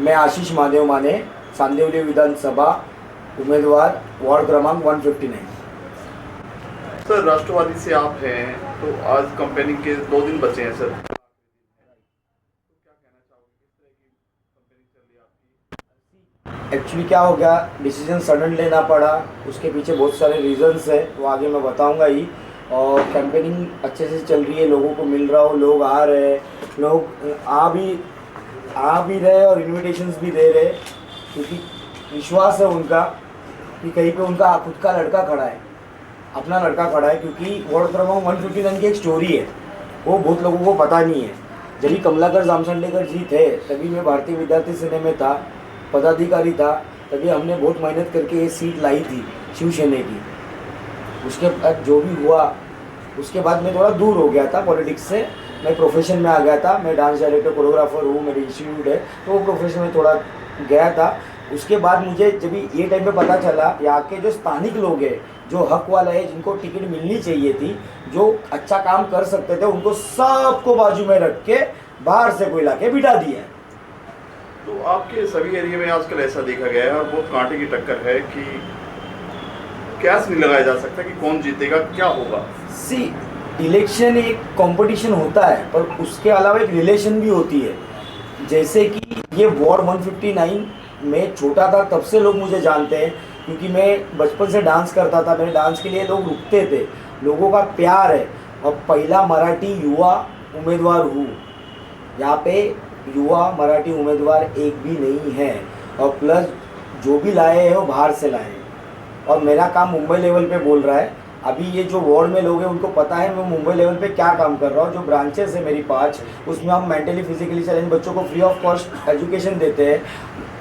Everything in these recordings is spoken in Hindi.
मैं आशीष महादेव माने, सांदिवली विधानसभा उम्मीदवार, वार्ड क्रमांक 159। सर, राष्ट्रवादी से आप हैं, तो आज कंपेनिंग के 2 दिन बचे हैं सर, तो क्या कहना चाहोगे, किस तरह की कंपेनिंग चल रही है आपकी? एक्चुअली क्या हो गया, डिसीजन सडन लेना पड़ा, उसके पीछे बहुत सारे रीजंस है, वो आगे मैं बताऊंगा ही। और कैंपेनिंग अच्छे से चल रही है, लोगों को मिल रहा हो, लोग आ रहे हैं, लोग आ भी रहे और इन्विटेशंस भी दे रहे, क्योंकि विश्वास है उनका कि कहीं पे उनका खुद का लड़का खड़ा है, अपना लड़का खड़ा है। क्योंकि वार्ड क्रमांक 159 की एक स्टोरी है, वो बहुत लोगों को पता नहीं है। जब भी कमलाकर जामसंडेकर जी थे, तभी मैं भारतीय विद्यार्थी सेना में था, पदाधिकारी था, तभी हमने बहुत मेहनत करके ये सीट लाई थी शिवसेना की। उसके बाद जो भी हुआ, उसके बाद मैं थोड़ा दूर हो गया था पॉलिटिक्स से, मैं प्रोफेशन में आ गया था। मैं डांस डायरेक्टर कोरियोग्राफर हूँ, मेरे इंस्टीट्यूट है, तो वो प्रोफेशन में थोड़ा गया था। उसके बाद मुझे जब ये टाइम पे पता चला, यहाँ के जो स्थानिक लोग हैं, जो हक वाला है, जिनको टिकट मिलनी चाहिए थी, जो अच्छा काम कर सकते थे, उनको सबको बाजू में रख के बाहर से कोई ला के बिठा दिया है। तो आपके सभी एरिया में आजकल ऐसा देखा गया है और बहुत कांटे की टक्कर है कि कैस नहीं लगाया जा सकता कि कौन जीतेगा, क्या होगा। सी, इलेक्शन एक कंपटीशन होता है, पर उसके अलावा एक रिलेशन भी होती है। जैसे कि ये वार्ड 159 में छोटा था तब से लोग मुझे जानते हैं, क्योंकि मैं बचपन से डांस करता था, मेरे डांस के लिए लोग रुकते थे, लोगों का प्यार है। और पहला मराठी युवा उम्मीदवार हूँ यहाँ पे, युवा मराठी उम्मीदवार एक भी नहीं है। और प्लस जो भी लाए हैं वो बाहर से लाए हैं, और मेरा काम मुंबई लेवल पे बोल रहा है। अभी ये जो वार्ड में लोग हैं उनको पता है मैं मुंबई लेवल पे क्या काम कर रहा हूँ। जो ब्रांचेस है मेरी 5, उसमें हम मेंटली फिजिकली चैलेंज बच्चों को फ्री ऑफ कॉस्ट एजुकेशन देते हैं।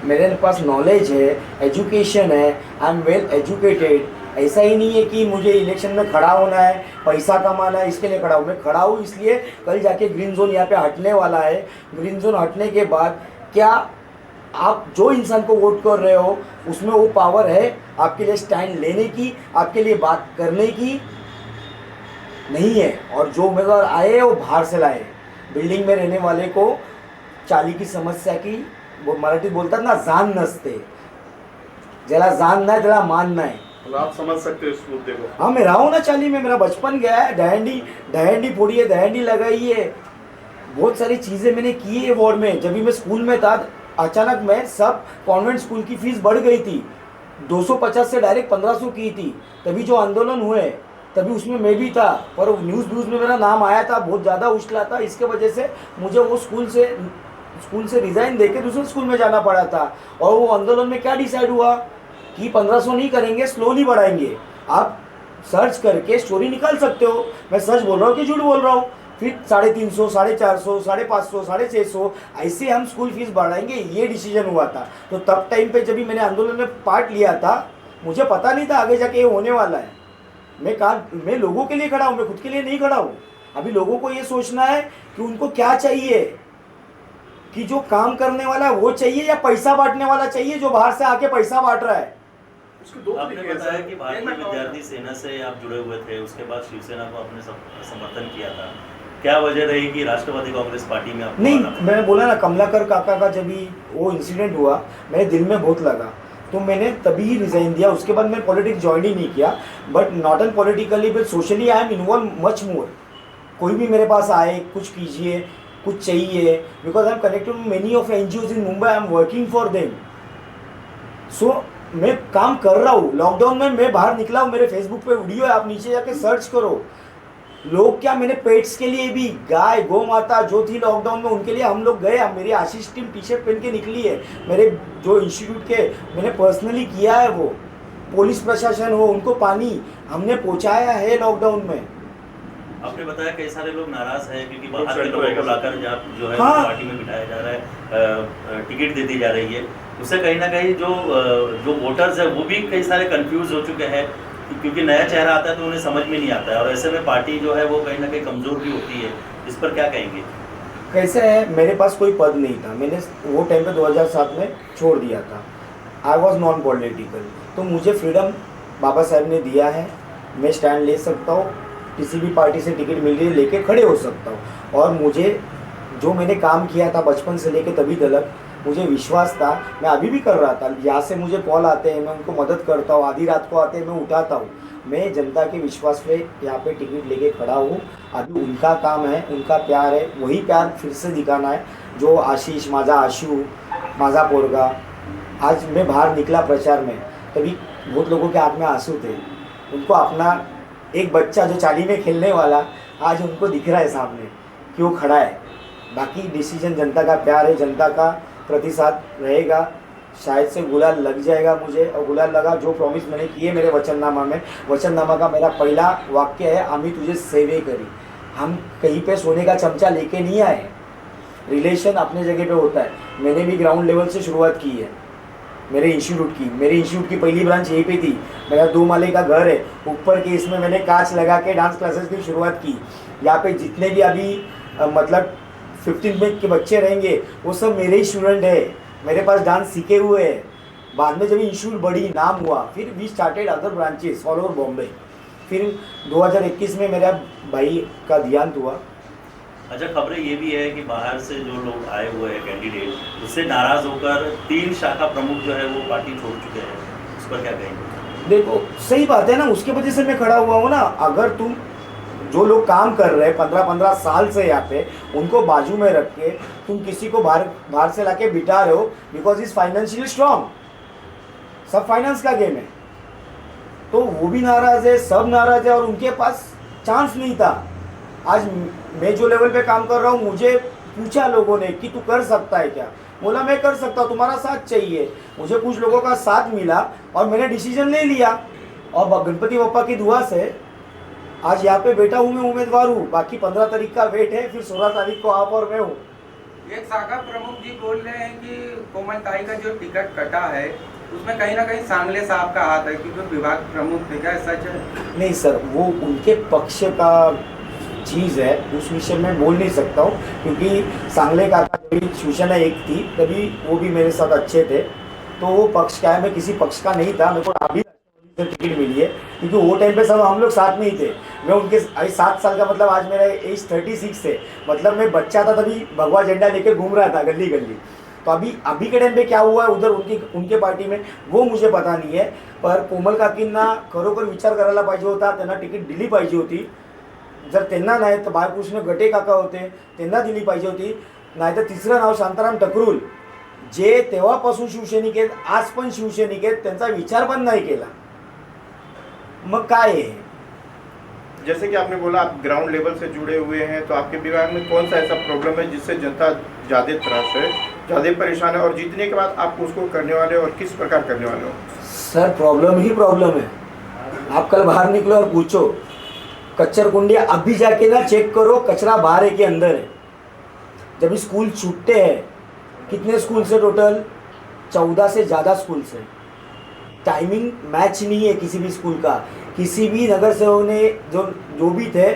मेरे पास नॉलेज है, एजुकेशन है, आई एम वेल एजुकेटेड। ऐसा ही नहीं है कि मुझे इलेक्शन में खड़ा होना है, पैसा कमाना है, इसके लिए खड़ा हूँ। मैं खड़ा हूँ इसलिए कल जाके ग्रीन जोन यहाँ पे हटने वाला है। ग्रीन जोन हटने के बाद क्या आप जो इंसान को वोट कर रहे हो, उसमें वो पावर है आपके लिए स्टैंड लेने की, आपके लिए बात करने की नहीं है। और जो उम्मीदवार आए वो बाहर से लाए। बिल्डिंग में रहने वाले को चाली की समस्या की, वो मराठी बोलतात ना, जान नसते, ज्यादा जान ना त्याला मान नाही। मतलब आप समझ सकते हो इस मुद्दे को। हाँ, मैं रहा हूँ ना चाली में, मेरा बचपन गया है। दहंडी फोड़ी है, दहंडी लगाई है, बहुत सारी चीज़ें मैंने की है वार्ड में। जब भी मैं स्कूल में था, अचानक में सब कॉन्वेंट स्कूल की फीस बढ़ गई थी, 250 से डायरेक्ट 1500 की थी। तभी जो आंदोलन हुए, तभी उसमें मैं भी था, पर न्यूज़ में मेरा नाम आया था, बहुत ज़्यादा उछला था। इसके वजह से मुझे वो स्कूल से रिज़ाइन देके दूसरे स्कूल में जाना पड़ा था। और वो आंदोलन में क्या डिसाइड हुआ कि 1500 नहीं करेंगे, स्लोली बढ़ाएंगे। आप सर्च करके स्टोरी निकाल सकते हो, मैं सच बोल रहा हूँ कि झूठ बोल रहा हूँ। फिर 350, 450, 550, 650 ऐसे हम स्कूल फीस बढ़ाएंगे, ये डिसीजन हुआ था। तो तब टाइम पे जब भी मैंने आंदोलन में पार्ट लिया था, मुझे पता नहीं था आगे जाके ये होने वाला है। मैं लोगों के लिए खड़ा हूँ, मैं खुद के लिए नहीं खड़ा हूँ। अभी लोगों को ये सोचना है कि उनको क्या चाहिए, कि जो काम करने वाला है वो चाहिए या पैसा बांटने वाला चाहिए जो बाहर से आके पैसा बांट रहा है। आपने बताया कि भारतीय विद्यार्थी सेना से आप जुड़े हुए थे, उसके बाद शिवसेना को आपने समर्थन किया था, क्या वजह रही कि राष्ट्रवादी कांग्रेस पार्टी में आप? नहीं, मैंने बोला ना, कमलाकर काका का जब भी वो इंसिडेंट हुआ, मेरे दिल में बहुत लगा, तो मैंने तभी ही रिजाइन दिया। उसके बाद मैं पॉलिटिक्स ज्वाइन ही नहीं किया, but not an politically but socially I am involve much more. कोई भी मेरे पास आए, कुछ कीजिए, कुछ चाहिए, because I am connected with many of NGOs in Mumbai, I am working for them. So मैं काम कर रहा हूँ। लॉकडाउन में मैं बाहर निकला हूँ, मेरे फेसबुक पे वीडियो है, आप नीचे जाके सर्च करो। लोग क्या, मैंने पेट्स के लिए भी, गाय गौ माता जो थी लॉकडाउन में, उनके लिए हम लोग गए। मेरी आशीष टीम टी-शर्ट पहन के निकली है, मेरे जो इंस्टीट्यूट के मैंने पर्सनली किया है। वो पुलिस प्रशासन हो, उनको पानी हमने पहुँचाया है लॉकडाउन में। आपने बताया कई सारे लोग नाराज हैं क्योंकि बाहर के लोगों को लाकर जो है हाँ, पार्टी में बिठाया जा रहा है, टिकट दे दी जा रही है। उससे कहीं ना कहीं जो वोटर्स है वो भी कई सारे कंफ्यूज हो चुके हैं, क्योंकि नया चेहरा आता है तो उन्हें समझ में नहीं आता है, और ऐसे में पार्टी जो है वो कहीं ना कहीं कमजोर भी होती है। इस पर क्या कहेंगे? कैसे है, मेरे पास कोई पद नहीं था, मैंने वो टाइम पे 2007 में छोड़ दिया था। आई वॉज नॉन पॉलिटिकल, तो मुझे फ्रीडम बाबा साहब ने दिया है, मैं स्टैंड ले सकता हूँ, किसी भी पार्टी से टिकट मिल रही है लेके खड़े हो सकता हूँ। और मुझे जो मैंने काम किया था बचपन से लेके तभी तक, मुझे विश्वास था, मैं अभी भी कर रहा था। यहाँ से मुझे कॉल आते हैं, मैं उनको मदद करता हूँ, आधी रात को आते हैं मैं उठाता हूँ। मैं जनता के विश्वास पे यहाँ पे टिकट लेके खड़ा हूँ। अभी उनका काम है, उनका प्यार है, वही प्यार फिर से दिखाना है जो आशीष, माझा आशू, माझा पोरगा। आज मैं बाहर निकला प्रचार में, तभी बहुत लोगों के हाथ में आंसू थे। उनको अपना एक बच्चा जो चाली में खेलने वाला आज उनको दिख रहा है सामने कि वो खड़ा है। बाकी डिसीजन जनता का प्यार है, जनता का प्रतिसाद रहेगा। शायद से गुलाल लग जाएगा मुझे, और गुलाल लगा। जो प्रॉमिस मैंने किए मेरे वचननामा में, वचननामा का मेरा पहला वाक्य है, आम्ही तुझे सेवे करी। हम कहीं पे सोने का चमचा लेके नहीं आए। रिलेशन अपने जगह पे होता है। मैंने भी ग्राउंड लेवल से शुरुआत की है मेरे इंस्टीट्यूट की। मेरे इंस्टीट्यूट की पहली ब्रांच यहीं पे थी। मेरा 2 माले का घर है, ऊपर के इसमें मैंने कांच लगा के डांस क्लासेस की शुरुआत की। यहाँ पे जितने भी अभी मतलब 15 में के बच्चे रहेंगे वो सब मेरे ही स्टूडेंट है, मेरे पास डांस सीखे हुए हैं। बाद में जब इंस्टीट्यूट बड़ी नाम हुआ, फिर we started other branches all over Bombay. फिर 2021 में मेरा भाई का देहांत हुआ। अच्छा, खबरें ये भी है कि बाहर से जो लोग आए हुए हैं कैंडिडेट, उससे नाराज होकर 3 शाखा प्रमुख जो है वो पार्टी छोड़ चुके हैं। उस पर क्या कहेंगे? देखो सही बात है ना, उसके वजह से मैं खड़ा हुआ हूँ ना। अगर तुम जो लोग काम कर रहे हैं 15-15 साल से यहाँ पे, उनको बाजू में रख के तुम किसी को बाहर से लाके बिठा रहे हो बिकॉज इज फाइनेंशियली स्ट्रांग। सब फाइनेंस का गेम है, तो वो भी नाराज है, सब नाराज है, और उनके पास चांस नहीं था। आज मैं जो लेवल पे काम कर रहा हूँ, मुझे पूछा लोगों ने कि तू कर सकता है क्या? बोला मैं कर सकता हूँ, तुम्हारा साथ चाहिए। मुझे कुछ लोगों का साथ मिला और मैंने डिसीजन ले लिया, और गणपति बप्पा की दुआ से आज यहाँ पे बैठा हूँ, मैं उम्मीदवार हूँ। बाकी 15 तारीख का वेट है, फिर 16 तारीख को आप और मैं हूँ। एक शाखा प्रमुख जी बोल रहे हैं कि कोमल ताई का जो टिकट कटा है उसमें कहीं ना कहीं सांगले साहब का हाथ है, क्योंकि विभाग प्रमुख थे। क्या सच है? नहीं सर, वो उनके पक्ष का चीज़ है, उस विषय में बोल नहीं सकता हूँ। क्योंकि सांगले काका जब शिवसेना एक थी तभी वो भी मेरे साथ अच्छे थे, तो वो पक्ष का है, मैं किसी पक्ष का नहीं था। मेरे को अभी से टिकट मिली है, क्योंकि वो टाइम पे सब हम लोग साथ में ही थे। मैं उनके 7 साल का, मतलब आज मेरा एज 36 है, मतलब मैं बच्चा था तभी भगवा झंडा लेके घूम रहा था गली गली। तो अभी के टाइम पे क्या हुआ है उधर उनके पार्टी में वो मुझे पता नहीं है। पर कोमल काकींना खरोखर विचार करायला पाहिजे होता, त्यांना तिकीट दिली पाहिजे होती। जर त्यांना नाही तर बाळकृष्ण गटे काका होते, त्यांना दिली पाहिजे होती। नाहीतर तिसरं नाव शांताराम टकरूल, जे तेव्हापासून शिवसैनिक आहेत, आज पण शिवसैनिक आहेत, त्यांचा विचार पण नाही केला। मग काय आहे? जैसे कि आपने बोला आप ग्राउंड लेवल से जुड़े हुए हैं, तो आपके विभाग में कौन सा ऐसा प्रॉब्लम है जिससे जनता ज़्यादा त्रास है, ज़्यादा परेशान है, और जीतने के बाद आप उसको करने वाले और किस प्रकार करने वाले हो? सर प्रॉब्लम ही प्रॉब्लम है। आप कल बाहर निकलो और पूछो, कच्चर कुंडी अभी जाके ना चेक करो, कचरा बाहर है कि अंदर है। जब स्कूल छूटते हैं, कितने स्कूल से टोटल? 14 से ज़्यादा स्कूल से। टाइमिंग मैच नहीं है किसी भी स्कूल का। किसी भी नगर सेवक ने जो भी थे,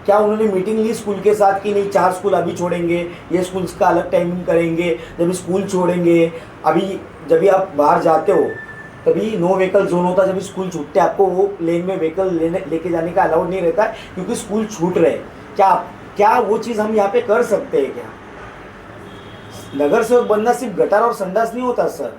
क्या उन्होंने मीटिंग ली स्कूल के साथ कि नहीं 4 स्कूल अभी छोड़ेंगे, ये स्कूल्स का अलग टाइमिंग करेंगे, जब स्कूल छोड़ेंगे। अभी जब भी आप बाहर जाते हो तभी नो व्हीकल जोन होता, जब स्कूल छूटते आपको वो लेन में व्हीकल लेके जाने का अलाउड नहीं रहता है, क्योंकि स्कूल छूट रहे। क्या वो चीज़ हम यहाँ पे कर सकते हैं क्या? नगर सेवक बनना सिर्फ गटार और संडास नहीं होता सर।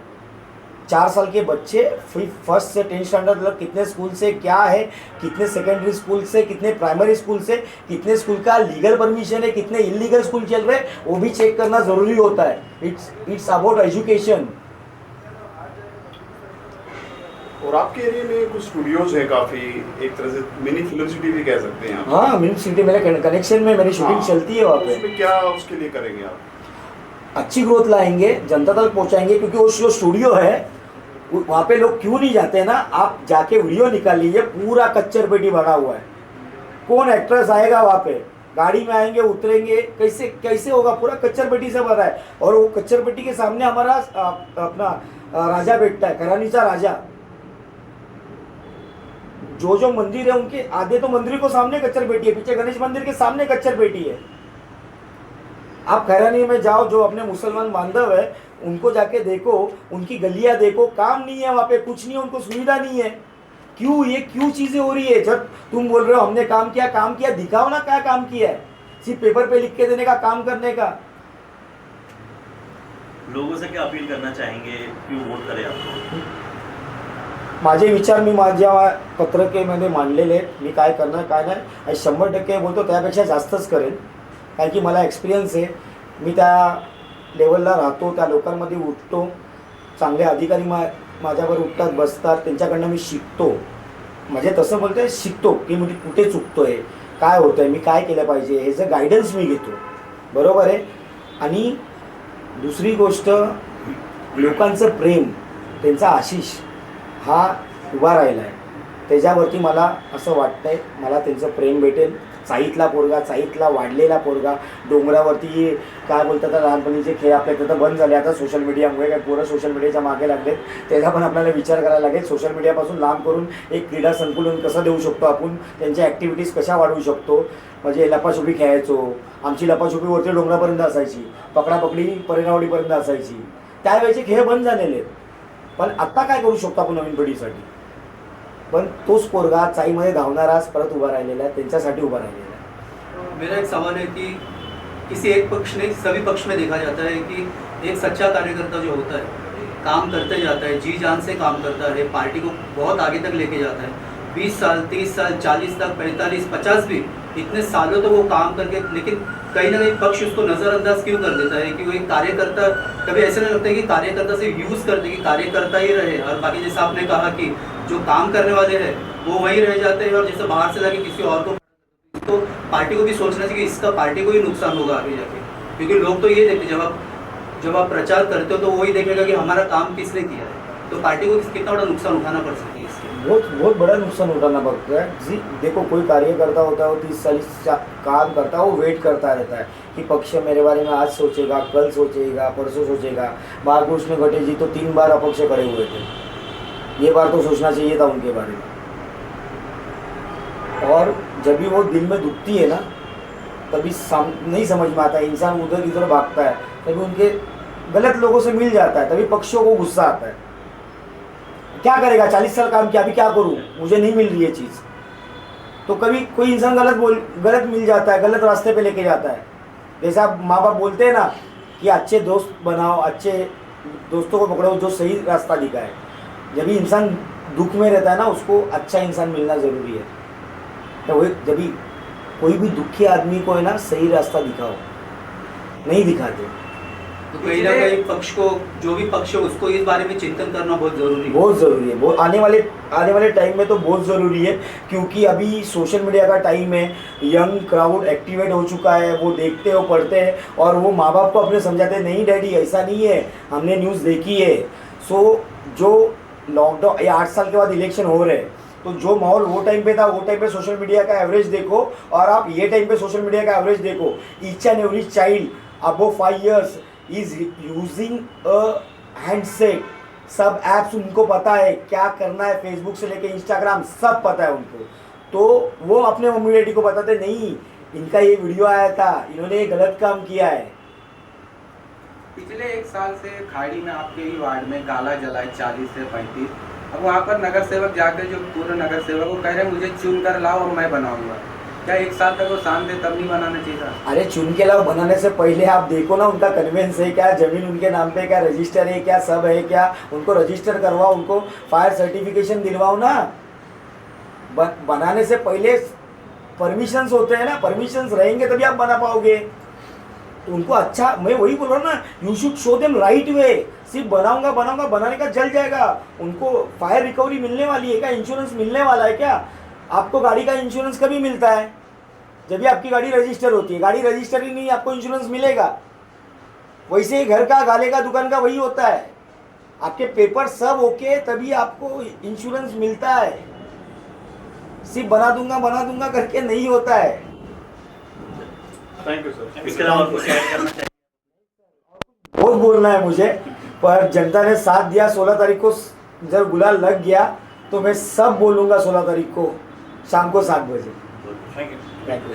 4 साल के बच्चे फर्स्ट से 10 स्टैंडर्ड तक कितने स्कूल से क्या है, कितने सेकेंडरी स्कूल से, कितने प्राइमरी स्कूल से, कितने स्कूल का लीगल परमिशन है, कितने इलीगल स्कूल चल रहे, वो भी चेक करना ज़रूरी होता है। It's about education. और आपके एरिया में कुछ स्टूडियोज हैं काफ़ी, एक तरह से मिनी फिल्म सिटी भी कह सकते हैं आप। हाँ, मिनी सिटी मेरे कनेक्शन में मेरी शूटिंग चलती है वहाँ पे। उसमें क्या उसके लिए करेंगे आप? अच्छी ग्रोथ लाएंगे, जनता तक पहुंचाएंगे, क्योंकि वो जो स्टूडियो है वहाँ पे लोग क्यों नहीं जाते हैं ना। आप जाके वीडियो निकाल लीजिए, पूरा कच्चर पेटी भरा हुआ है। कौन एक्ट्रेस आएगा वहाँ पे? गाड़ी में आएंगे, उतरेंगे, कैसे होगा? पूरा कच्चर पेटी से भरा है। और वो कच्चर पेटी के सामने हमारा अपना राजा बैठता है, करानीचा राजा। जो मंदिर है उनके आधे तो मंदिर को सामने कच्चर पेटी है, पीछे गणेश मंदिर के सामने कच्चर पेटी है। आप खैरानी में जाओ, जो अपने मुसलमान बांधव है उनको जाके देखो, उनकी गलियां देखो, काम नहीं है वहाँ पे, कुछ नहीं है, उनको सुविधा नहीं है। क्यों चीज़ें हो रही है? जब तुम बोल रहे हो हमने काम किया, दिखाओ ना क्या काम किया है। सिर्फ पेपर पे लिख के देने का काम करने का। लोगों से क्या अपील करना चाहेंगे, क्यों वोट करें आपको? माझे विचार मी माझ्या पत्रकेमध्ये मांडलेले आहेत. मी काय करणार काय नाही आणि 100% बोलतो त्यापेक्षा जास्तच करेन, कारण की मला एक्सपिरियन्स आहे. मी त्या लेवलला राहतो, त्या लोकांमध्ये उठतो, चांगले अधिकारी माझ्यावर उठतात बसतात, त्यांच्याकडनं मी शिकतो. म्हणजे तसं बोलतो आहे शिकतो की मी कुठे चुकतो आहे, काय होतं आहे, मी काय केलं पाहिजे, ह्याचं गायडन्स मी घेतो. बरोबर आहे. आणि दुसरी गोष्ट लोकांचं प्रेम, त्यांचा आशिष हा उभा राहिला आहे. त्याच्यावरती मला असं वाटतं आहे मला त्यांचं प्रेम भेटेल. चाईतला पोरगा, चाईतला वाढलेला पोरगा, डोंगरावरती काय बोलतात लहानपणीचे खेळ आपल्या तिथं बंद झाले आता सोशल मीडियामुळे. काय पोरं सोशल मीडियाच्या मागे लागलेत, त्याचा पण आपल्याला विचार करायला लागेल. सोशल मीडियापासून लांब करून एक क्रीडा संकुलन कसं देऊ शकतो आपण, त्यांच्या ॲक्टिव्हिटीज कशा वाढवू शकतो. म्हणजे लपाछुपी खेळायचो, आमची लपाछुपी वरती डोंगरापर्यंत असायची, पकडापकडी परिणावडीपर्यंत असायची. त्यावेळेचे खेळ बंद झालेले आहेत. पण आत्ता काय करू शकतो आपण नवीन पिढीसाठी. पण तोच पोरगा चाईमध्ये धावणाराच परत उभा राहिलेला आहे, त्यांच्यासाठी उभा राहिलेला आहे. मेरा एक सवाल है कि किसी एक पक्ष नहीं सभी पक्ष में देखा जाता है कि एक सच्चा कार्यकर्ता जो होता है काम करते जाता है, जी जान से काम करता है, पार्टी को बहुत आगे तक लेके जाता है. 20 साल 30 साल 40 तक 45 50 भी इतने सालों तो वो काम करके, लेकिन कहीं ना कहीं पक्ष उसको नज़रअंदाज क्यों कर देता है कि वो एक कार्यकर्ता, कभी ऐसा नहीं लगता है कि कार्यकर्ता से यूज़ करते कि कार्यकर्ता ही रहे और बाकी जैसे आपने कहा कि जो काम करने वाले हैं वो वहीं रह जाते हैं और जैसे बाहर से लाके किसी और को, तो पार्टी को भी सोचना चाहिए कि इसका पार्टी को ही नुकसान होगा आगे जाके. क्योंकि लोग तो ये देखते जब आप प्रचार करते हो तो वही देखेगा कि हमारा काम किसने किया है, तो पार्टी को कितना बड़ा नुकसान उठाना पड़ सकता है इससे. बहुत बड़ा नुकसान उठाना पड़ता है जी. देखो कोई कार्यकर्ता होता है वो 30-40 काम करता है, वो वेट करता रहता है कि पक्ष मेरे बारे में आज सोचेगा, कल सोचेगा, परसों सोचेगा. बालकृष्ण गटे जी तो 3 बार अपक्ष खड़े हुए थे, ये बार तो सोचना चाहिए था उनके बारे में. और जब भी वो दिल में दुखती है ना तभी नहीं समझ में आता है, इंसान उधर इधर भागता है, तभी उनके गलत लोगों से मिल जाता है, तभी पक्षों को गुस्सा आता है. क्या करेगा, 40 साल काम किया, अभी क्या करूं, मुझे नहीं मिल रही है चीज़. तो कभी कोई इंसान गलत मिल जाता है, गलत रास्ते पे लेके जाता है. जैसा माँ बाप बोलते हैं ना कि अच्छे दोस्त बनाओ, अच्छे दोस्तों को पकड़ो जो सही रास्ता दिखाए. जब भी इंसान दुख में रहता है ना उसको अच्छा इंसान मिलना ज़रूरी है. तो वही जब भी कोई भी दुखी आदमी को है ना सही रास्ता दिखाओ, नहीं दिखाते. तो कहीं ना कहीं पक्ष को, जो भी पक्ष है उसको इस बारे में चिंतन करना बहुत ज़रूरी है. बहुत ज़रूरी है. वो आने वाले टाइम में तो बहुत ज़रूरी है, क्योंकि अभी सोशल मीडिया का टाइम है. यंग क्राउड एक्टिवेट हो चुका है, वो देखते हो पढ़ते हैं और वो माँ बाप को अपने समझाते हैं नहीं डैडी ऐसा नहीं है, हमने न्यूज़ देखी है. सो जो लॉकडाउन ये 8 साल के बाद इलेक्शन हो रहे हैं, तो जो माहौल वो टाइम पे था वो टाइम पे सोशल मीडिया का एवरेज देखो और आप ये टाइम पे सोशल मीडिया का एवरेज देखो. Each and every child above 5 years is using a handset. सब ऐप्स उनको पता है क्या करना है, फेसबुक से लेके इंस्टाग्राम सब पता है उनको. तो वो अपने मम्मी डैडी को बताते नहीं इनका ये वीडियो आया था, इन्होंने ये गलत काम किया है. पिछले 1 साल से खाड़ी में आपके ही वार्ड में काला जलाए 40 से 35. अब वहाँ पर नगर सेवक जाकर जो पूर्व नगर सेवक वो कह रहे हैं मुझे चुन कर लाओ और मैं बनाऊंगा. क्या 1 साल तक वो शांत थे तब नहीं बनाना चाहिए था? अरे चुन के लाओ बनाने से पहले आप देखो ना उनका कन्वेंस है क्या, जमीन उनके नाम पे क्या रजिस्टर है क्या, सब है क्या, उनको रजिस्टर करवाओ, उनको फायर सर्टिफिकेशन दिलवाओ ना. बनाने से पहले परमिशंस होते हैं ना, परमिशंस रहेंगे तभी आप बना पाओगे. तो उनको अच्छा, मैं वही बोल रहा हूँ ना, you should show them right way. सिर्फ बनाऊंगा बनाने का जल जाएगा. उनको फायर रिकवरी मिलने वाली है क्या, इंश्योरेंस मिलने वाला है क्या? आपको गाड़ी का इंश्योरेंस कभी मिलता है जब भी आपकी गाड़ी रजिस्टर होती है. गाड़ी रजिस्टर ही नहीं आपको इंश्योरेंस मिलेगा. वैसे ही घर का, गाले का, दुकान का वही होता है. आपके पेपर सब ओके तभी आपको इंश्योरेंस मिलता है. सिर्फ बना दूंगा करके नहीं होता है. Thank you sir. इसके अलावा कुछ ऐड करना चाहिए? बहुत बोलना है मुझे, पर जनता ने साथ दिया. 16 तारीख को जब गुलाल लग गया तो मैं सब बोलूँगा 16 तारीख को शाम को 7 बजे. Thank you. Thank you.